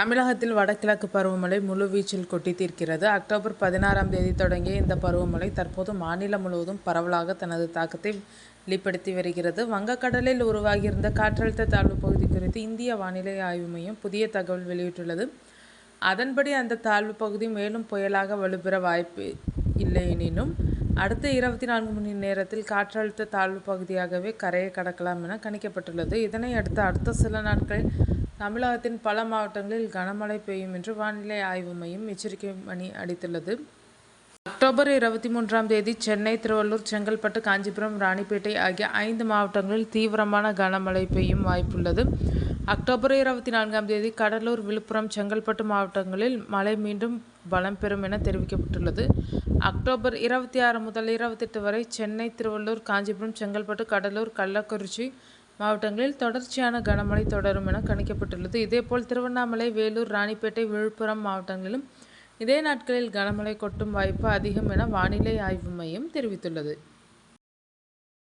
தமிழகத்தில் வடகிழக்கு பருவமழை முழுவீச்சில் கொட்டி தீர்க்கிறது. அக்டோபர் 16ஆம் தேதி தொடங்கிய இந்த பருவமழை தற்போது மாநிலம் முழுவதும் பரவலாக தனது தாக்கத்தை வெளிப்படுத்தி வருகிறது. வங்கக்கடலில் உருவாகியிருந்த காற்றழுத்த தாழ்வு பகுதி குறித்து இந்திய வானிலை ஆய்வு மையம் புதிய தகவல் வெளியிட்டுள்ளது. அதன்படி அந்த தாழ்வு பகுதி மேலும் புயலாக வலுப்பெற வாய்ப்பு இல்லை எனினும் அடுத்த 24 மணி நேரத்தில் காற்றழுத்த தாழ்வு பகுதியாகவே கரையை கடக்கலாம் என கணிக்கப்பட்டுள்ளது. இதனை அடுத்த சில நாட்களில் தமிழகத்தின் பல மாவட்டங்களில் கனமழை பெய்யும் என்று வானிலை ஆய்வு மையம் எச்சரிக்கை மணி அடித்துள்ளது. அக்டோபர் 23ஆம் தேதி சென்னை, திருவள்ளூர், செங்கல்பட்டு, காஞ்சிபுரம், ராணிப்பேட்டை ஆகிய 5 மாவட்டங்களில் தீவிரமான கனமழை பெய்யும் வாய்ப்புள்ளது. அக்டோபர் 24ஆம் தேதி கடலூர், விழுப்புரம், செங்கல்பட்டு மாவட்டங்களில் மழை மீண்டும் பலம் பெறும் என தெரிவிக்கப்பட்டுள்ளது. அக்டோபர் 26 முதல் 28 வரை சென்னை, திருவள்ளூர், காஞ்சிபுரம், செங்கல்பட்டு, கடலூர், கள்ளக்குறிச்சி மாவட்டங்களில் தொடர்ச்சியான கனமழை தொடரும் என கணிக்கப்பட்டுள்ளது. இதேபோல் திருவண்ணாமலை, வேலூர், ராணிப்பேட்டை, விழுப்புரம் மாவட்டங்களிலும் இதே நாட்களில் கனமழை கொட்டும் வாய்ப்பு அதிகம் என வானிலை ஆய்வு மையம் தெரிவித்துள்ளது.